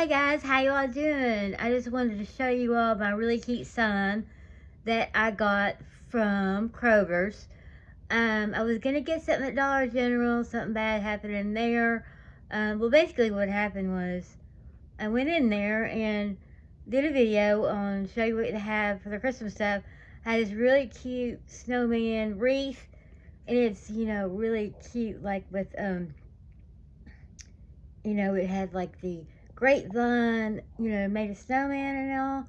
Hi guys, how y'all doing? I just wanted to show you all my really cute sign that I got from Krogers. I was gonna get something at Dollar General, something bad happened in there. Well, basically what happened was I went in there and did a video on show you what to have for the Christmas stuff. I had this really cute snowman wreath, and it's really cute, like with it had like the grapevine, made a snowman and all.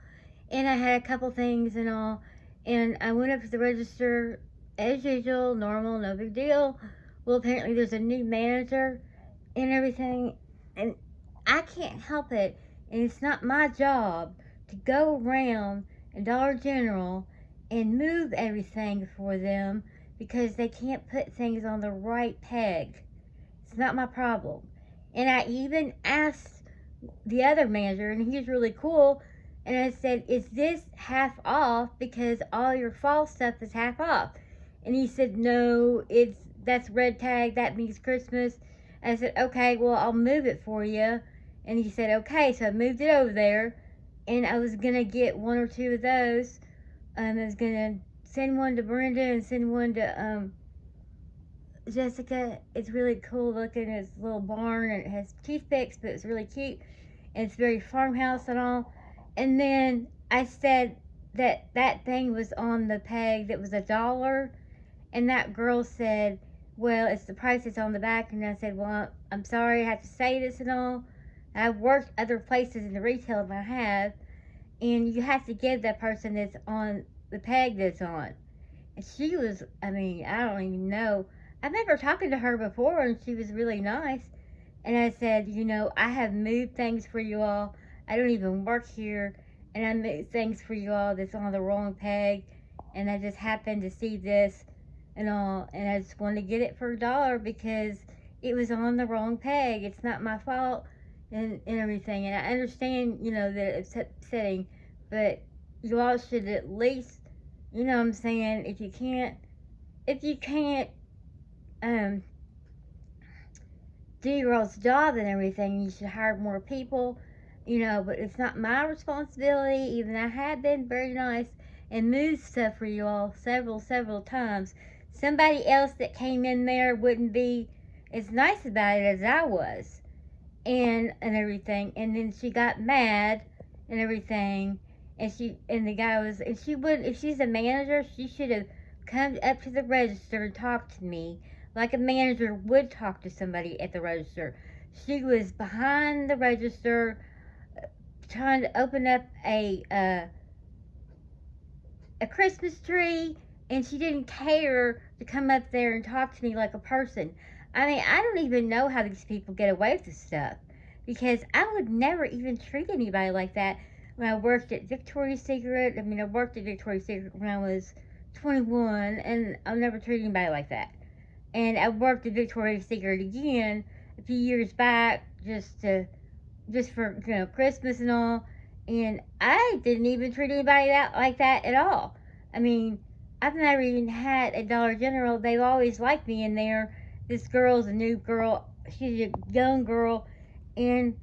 And I had a couple things and all. And I went up to the register as usual, normal, no big deal. Well, apparently there's a new manager and everything. And I can't help it. And it's not my job to go around in Dollar General and move everything for them because they can't put things on the right peg. It's not my problem. And I even asked the other manager, and he's really cool, and I said, is this half off because all your fall stuff is half off? And he said, no, that's red tag, that means Christmas. I said, okay, well, I'll move it for you. And he said, okay, so I moved it over there, and I was going to get one or two of those. I was going to send one to Brenda and send one to Jessica. It's really cool looking. It's a little barn and it has toothpicks, but it's really cute. And it's very farmhouse and all. And then I said that thing was on the peg that was $1. And that girl said, well, it's the price that's on the back. And I said, well, I'm sorry I have to say this and all. I've worked other places in the retail and I have. And you have to give that person that's on the peg that's on. And she was, I don't even know. I remember talking to her before and she was really nice. And I said, I have moved things for you all. I don't even work here. And I moved things for you all that's on the wrong peg. And I just happened to see this and all. And I just wanted to get it for $1 because it was on the wrong peg. It's not my fault and everything. And I understand, that it's upsetting. But you all should at least, what I'm saying, if you can't do your all's job and everything, you should hire more people, but it's not my responsibility. Even I have been very nice and moved stuff for you all several times. Somebody else that came in there wouldn't be as nice about it as I was and everything. And then she got mad and everything, and the guy was, and she would, if she's a manager, she should have come up to the register and talked to me like a manager would talk to somebody at the register. She was behind the register trying to open up a Christmas tree, and she didn't care to come up there and talk to me like a person. I don't even know how these people get away with this stuff, because I would never even treat anybody like that. When I worked at Victoria's Secret, I worked at Victoria's Secret when I was 21, and I'll never treat anybody like that. And I worked at Victoria's Secret again a few years back, just for Christmas and all, and I didn't even treat anybody like that at all. I've never even had a Dollar General. They've always liked me in there. This girl's a new girl. She's a young girl, and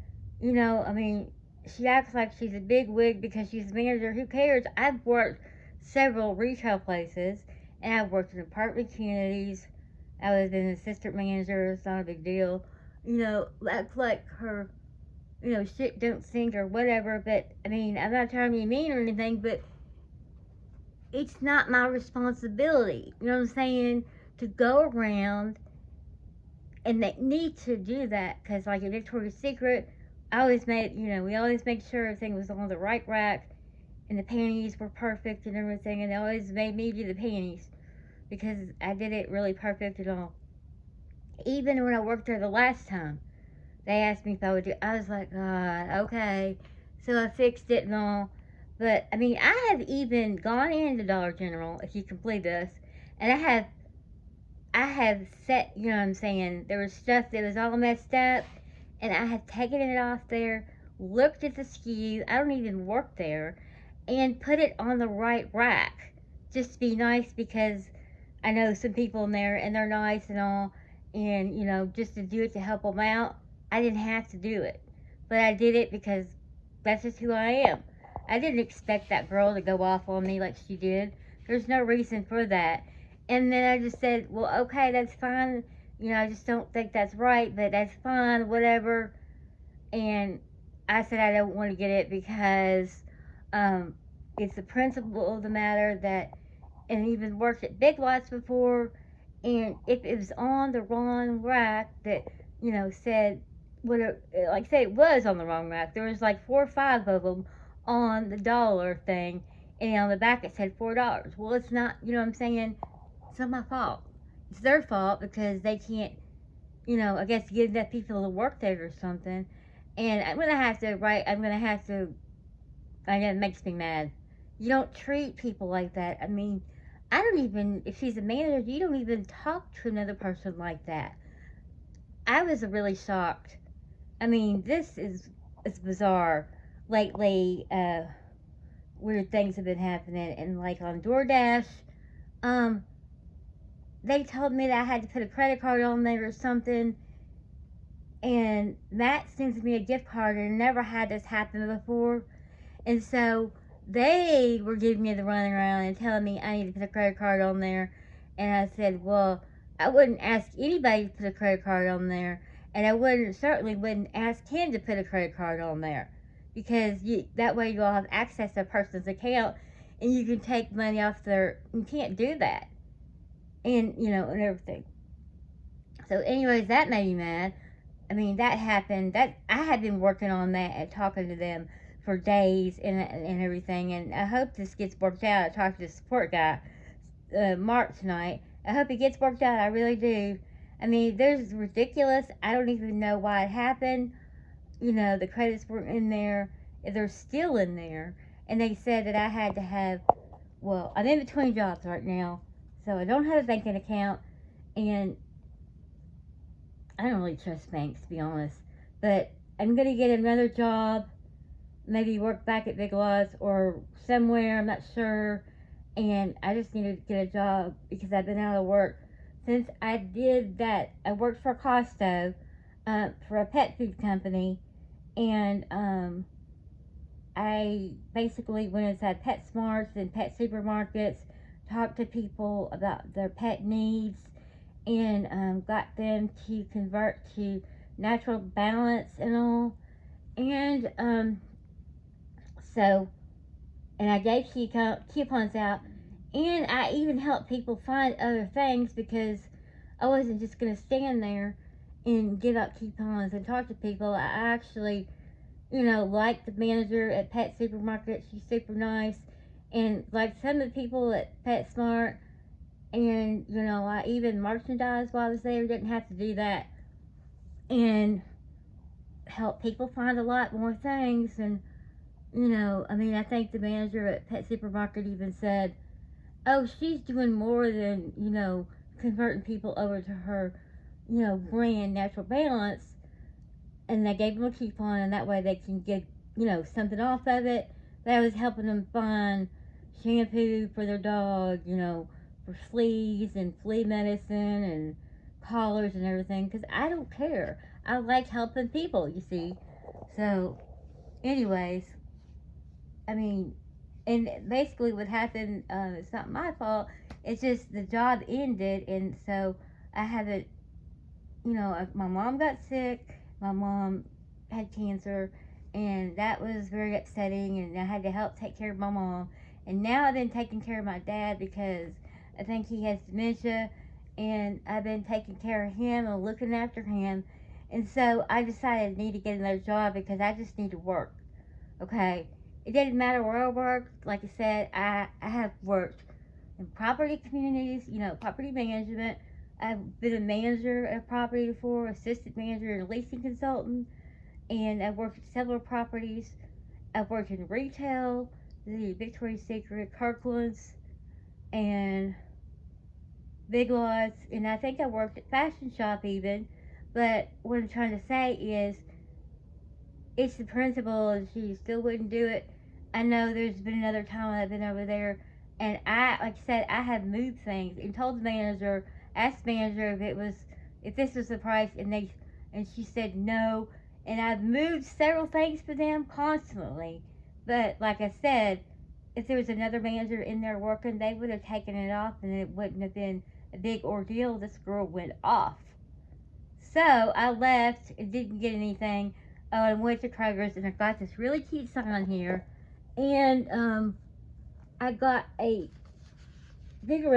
she acts like she's a big wig because she's a manager. Who cares? I've worked several retail places, and I've worked in apartment communities. I was an assistant manager. It's not a big deal. Act like her, shit don't stink or whatever. But I'm not trying to be mean or anything, but it's not my responsibility. You know what I'm saying? To go around, and they need to do that, because like at Victoria's Secret, we always made sure everything was on the right rack, and the panties were perfect and everything, and they always made me do the panties because I did it really perfect and all. Even when I worked there the last time, they asked me if I would do. I was like, God, okay. So I fixed it and all. But I have even gone into Dollar General, if you can believe this, and I have set, what I'm saying, there was stuff that was all messed up, and I have taken it off there, looked at the SKU, I don't even work there, and put it on the right rack, just to be nice, because I know some people in there, and they're nice and all, and, just to do it to help them out. I didn't have to do it. but I did it because that's just who I am. I didn't expect that girl to go off on me like she did. There's no reason for that. And then I just said, well, okay, that's fine. I just don't think that's right, but that's fine, whatever. And I said I don't want to get it because um, it's the principle of the matter that, and even worked at Big Lots before, and if it was on the wrong rack that said what it, like say it was on the wrong rack, there was like 4 or 5 of them on the dollar thing, and on the back it said $4. Well, it's not. You know what I'm saying? It's not my fault. It's their fault because they can't. I guess get enough people to work there or something. And I'm gonna have to write. I'm gonna have to. I know it makes me mad. You don't treat people like that. I mean, I don't even. If she's a manager, you don't even talk to another person like that. I was really shocked. I mean, this is bizarre. Lately, weird things have been happening, and like on DoorDash, um, they told me that I had to put a credit card on there or something, and Matt sends me a gift card, and I never had this happen before. And so they were giving me the running around and telling me I need to put a credit card on there. And I said, well, I wouldn't ask anybody to put a credit card on there. And I certainly wouldn't ask him to put a credit card on there. Because that way you'll have access to a person's account and you can take money off their. You can't do that. And everything. So, anyways, that made me mad. I mean, that happened. That I had been working on that and talking to them for days and everything. And I hope this gets worked out. I talked to the support guy, Mark, tonight. I hope it gets worked out. I really do. I mean, there's ridiculous. I don't even know why it happened. The credits weren't in there. They're still in there. And they said that I had to have. Well, I'm in between jobs right now, so I don't have a banking account, and I don't really trust banks, to be honest. But I'm gonna get another job, maybe work back at Big Lots or somewhere. I'm not sure. And I just need to get a job because I've been out of work since I did that. I worked for Costco, for a pet food company, and I basically went inside PetSmarts and pet supermarkets, talked to people about their pet needs, and got them to convert to natural balance and all. And so, and I gave coupons out, and I even helped people find other things because I wasn't just going to stand there and give out coupons and talk to people. I actually, like the manager at Pet Supermarket. She's super nice. And like some of the people at PetSmart, and I even merchandised while I was there. Didn't have to do that, and help people find a lot more things. And I mean, I think the manager at Pet Supermarket even said, "Oh, she's doing more than converting people over to her, brand Natural Balance." And they gave them a coupon, and that way they can get something off of it. That was helping them find shampoo for their dog, for fleas and flea medicine and collars and everything. Because I don't care. I like helping people, you see. So, anyways, I mean, and basically what happened, it's not my fault. It's just the job ended, and so I haven't, my mom got sick. My mom had cancer, and that was very upsetting, and I had to help take care of my mom. And now I've been taking care of my dad because I think he has dementia, and I've been taking care of him and looking after him. And so I decided I need to get another job because I just need to work. Okay? It didn't matter where I worked. Like I said, I have worked in property communities, property management. I've been a manager at a property before, assistant manager and a leasing consultant, and I've worked at several properties. I've worked in retail, the Victoria's Secret, Kirkland's, and Big Lots, and I think I worked at Fashion Shop even. But what I'm trying to say is, it's the principal, and she still wouldn't do it. I know there's been another time I've been over there, and like I said, I have moved things and told the manager, asked the manager if this was the price, and she said no, And I've moved several things for them constantly. But like I said, if there was another manager in there working, they would have taken it off and it wouldn't have been a big ordeal. This girl went off. So I left and didn't get anything. I went to Krogers and I got this really cute sign here. And I got a bigger